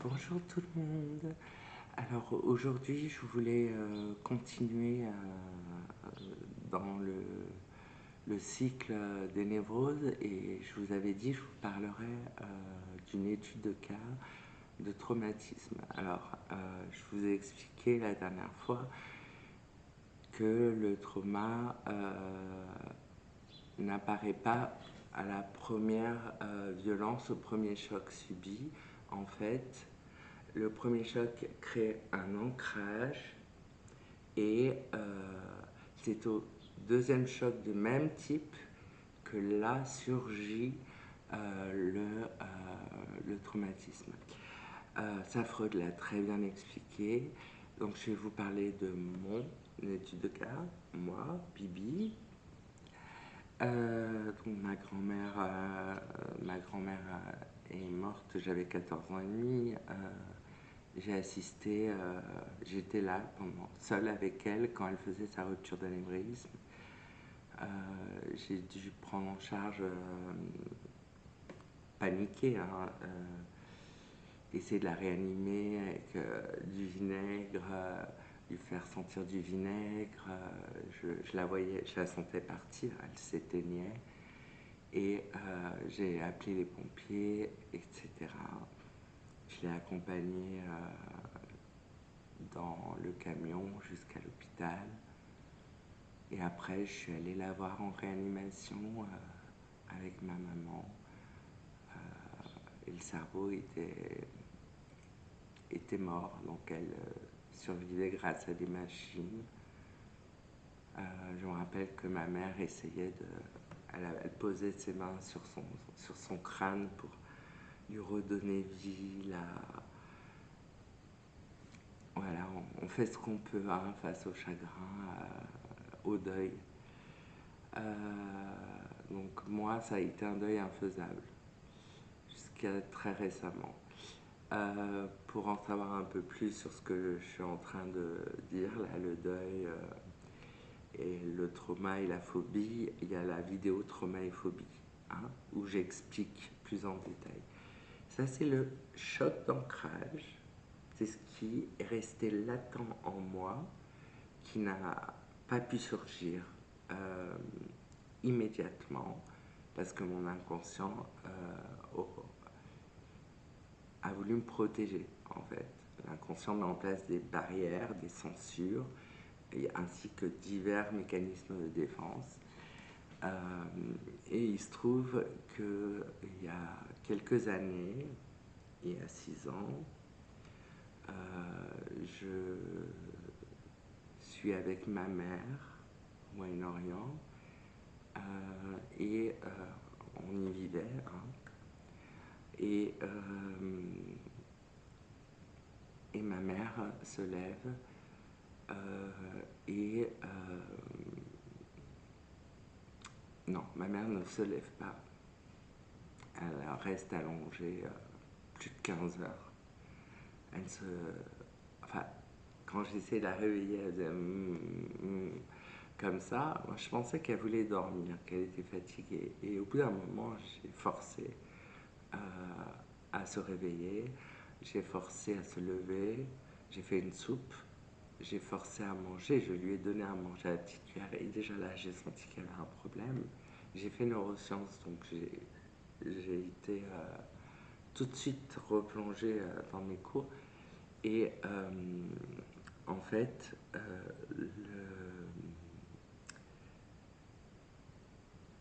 Bonjour tout le monde. Alors aujourd'hui, je voulais continuer dans le cycle des névroses et je vous avais dit que je vous parlerai d'une étude de cas de traumatisme. Alors, je vous ai expliqué la dernière fois que le trauma n'apparaît pas à la première violence, au premier choc subi. En fait, le premier choc crée un ancrage et c'est au deuxième choc de même type que là surgit le traumatisme. Ça, Freud l'a très bien expliqué. Donc je vais vous parler de mon étude de cas, moi, Bibi. Donc ma grand-mère est morte, j'avais 14 ans et demi. J'ai assisté, j'étais là seule avec elle quand elle faisait sa rupture d'anévrisme. J'ai dû prendre en charge, paniquer, hein, essayer de la réanimer avec du vinaigre, lui faire sentir du vinaigre. Je la voyais, je la sentais partir, elle s'éteignait. Et j'ai appelé les pompiers, etc. Je l'ai accompagnée dans le camion jusqu'à l'hôpital. Et après, je suis allée la voir en réanimation avec ma maman. Et le cerveau était mort, donc elle survivait grâce à des machines. Je me rappelle que ma mère essayait de... Elle posait ses mains sur son crâne pour lui redonner vie. Voilà, on fait ce qu'on peut, hein, face au chagrin, au deuil. Donc moi, ça a été un deuil infaisable, jusqu'à très récemment. Pour en savoir un peu plus sur ce que je suis en train de dire, là, le deuil et le trauma et la phobie, il y a la vidéo trauma et phobie, hein, où j'explique plus en détail. Ça, c'est le choc d'ancrage. C'est ce qui est resté latent en moi, qui n'a pas pu surgir immédiatement, parce que mon inconscient a voulu me protéger, en fait. L'inconscient met en place des barrières, des censures, ainsi que divers mécanismes de défense. Et il se trouve qu'il y a quelques années, il y a 6 ans, je suis avec ma mère au Moyen-Orient et on y vivait, hein, et ma mère se lève et non, ma mère ne se lève pas. Elle reste allongée plus de 15 heures. Elle se... Enfin, quand j'essaie de la réveiller, elle faisait comme ça. Moi, je pensais qu'elle voulait dormir, qu'elle était fatiguée. Et au bout d'un moment, j'ai forcé à se réveiller. J'ai forcé à se lever. J'ai fait une soupe. J'ai forcé à manger. Je lui ai donné à manger à la petite cuillère. Et déjà là, j'ai senti qu'il y avait un problème. J'ai fait neurosciences, donc j'ai été tout de suite replongée dans mes cours. Et en fait,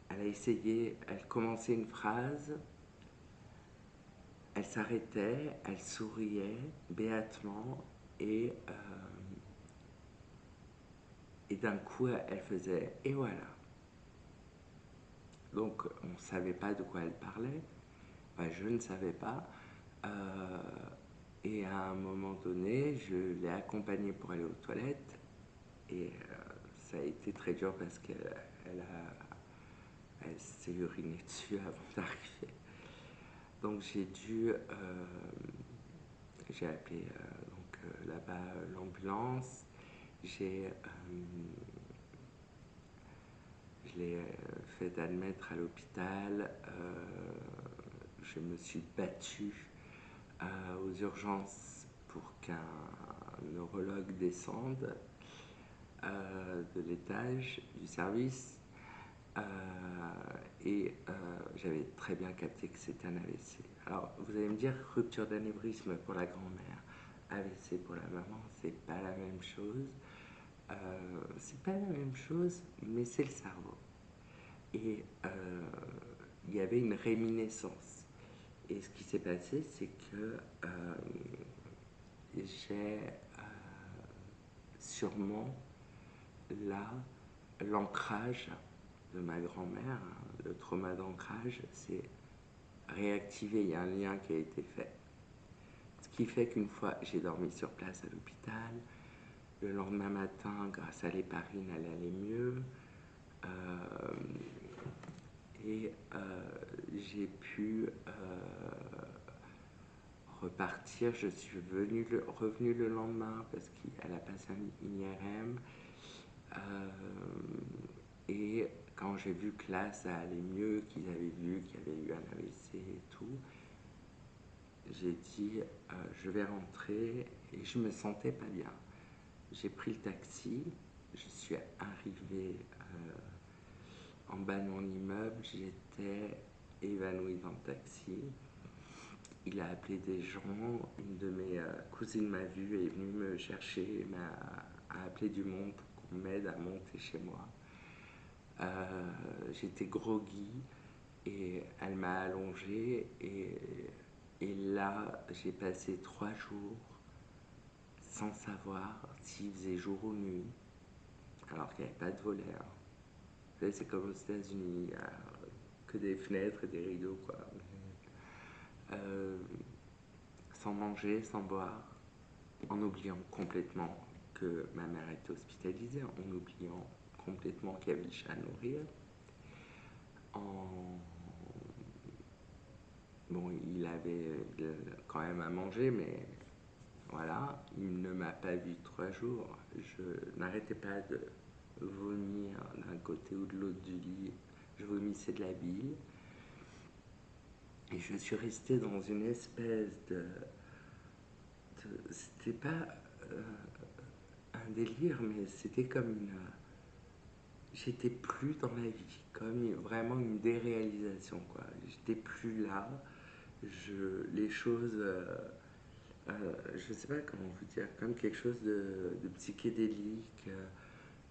elle a essayé, elle commençait une phrase, elle s'arrêtait, elle souriait béatement et d'un coup elle faisait « et voilà ». Donc on ne savait pas de quoi elle parlait, enfin, je ne savais pas. Et à un moment donné, je l'ai accompagnée pour aller aux toilettes et ça a été très dur parce qu'elle s'est urinée dessus avant d'arriver. Donc j'ai appelé là-bas l'ambulance, je l'ai fait admettre à l'hôpital, je me suis battue aux urgences pour qu'un neurologue descende de l'étage du service. J'avais très bien capté que c'était un AVC. Alors, vous allez me dire, rupture d'anévrisme pour la grand-mère, AVC pour la maman, c'est pas la même chose. C'est pas la même chose, mais c'est le cerveau. Et il y avait une réminiscence. Et ce qui s'est passé, c'est que j'ai sûrement là l'ancrage de ma grand-mère, le trauma d'ancrage, c'est réactivé, il y a un lien qui a été fait. Ce qui fait qu'une fois, j'ai dormi sur place à l'hôpital, le lendemain matin, grâce à l'héparine, elle allait mieux. J'ai pu repartir. Je suis revenu le lendemain parce qu'elle a passé une IRM. Et quand j'ai vu que là, ça allait mieux, qu'ils avaient vu qu'il y avait eu un AVC et tout, j'ai dit, je vais rentrer, et je me sentais pas bien. J'ai pris le taxi, je suis arrivé en bas de mon immeuble, j'étais évanouie dans le taxi. Il a appelé des gens, une de mes cousines m'a vu et est venue me chercher, a appelé du monde pour qu'on m'aide à monter chez moi. J'étais groggy et elle m'a allongé et là j'ai passé 3 jours sans savoir s'il faisait jour ou nuit, alors qu'il n'y avait pas de volet. Vous savez, c'est comme aux États-Unis, il n'y a que des fenêtres et des rideaux, quoi. Sans manger, sans boire, en oubliant complètement que ma mère était hospitalisée, en oubliant complètement qu'il y avait le chat à nourrir. Bon, il avait quand même à manger, mais voilà, il ne m'a pas vu 3 jours. Je n'arrêtais pas de vomir d'un côté ou de l'autre du lit. Je vomissais de la bile. Et je suis restée dans une espèce c'était pas un délire, mais c'était comme une... J'étais plus dans la vie, comme vraiment une déréalisation, quoi. J'étais plus là. Les choses... je sais pas comment vous dire, comme quelque chose de psychédélique.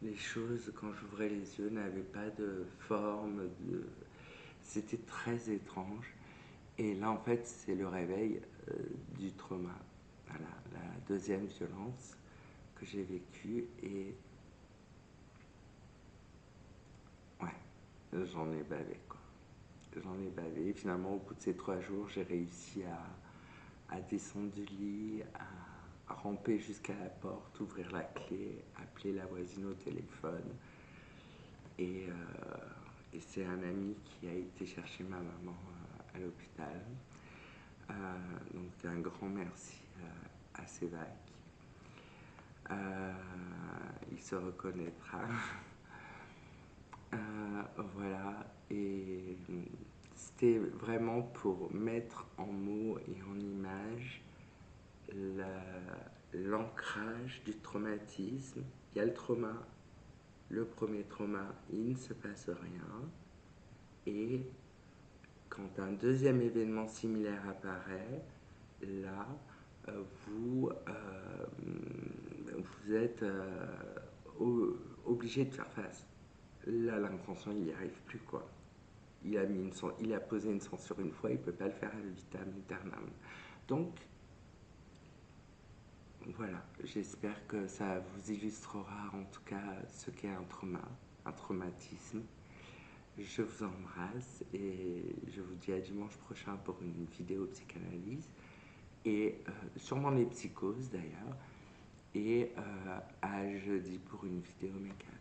Les choses, quand j'ouvrais les yeux, n'avaient pas de forme. C'était très étrange. Et là, en fait, c'est le réveil du trauma. Voilà, la deuxième violence que j'ai vécue. Et ouais, j'en ai bavé, quoi. J'en ai bavé. Finalement, au bout de ces 3 jours, j'ai réussi à descendre du lit, à ramper jusqu'à la porte, ouvrir la clé, appeler la voisine au téléphone. Et c'est un ami qui a été chercher ma maman à l'hôpital. Donc un grand merci à Sévac. Il se reconnaîtra. Voilà, et c'était vraiment pour mettre en mots et en images l'ancrage du traumatisme. Il y a le trauma, le premier trauma, il ne se passe rien. Et quand un deuxième événement similaire apparaît, là, vous êtes obligé de faire face. Là, l'inconscient, il n'y arrive plus, quoi. Il a posé une censure une fois, il ne peut pas le faire à vitam aeternam. Donc, voilà, j'espère que ça vous illustrera en tout cas ce qu'est un trauma, un traumatisme. Je vous embrasse et je vous dis à dimanche prochain pour une vidéo psychanalyse et sûrement les psychoses d'ailleurs, et à jeudi pour une vidéo make-up.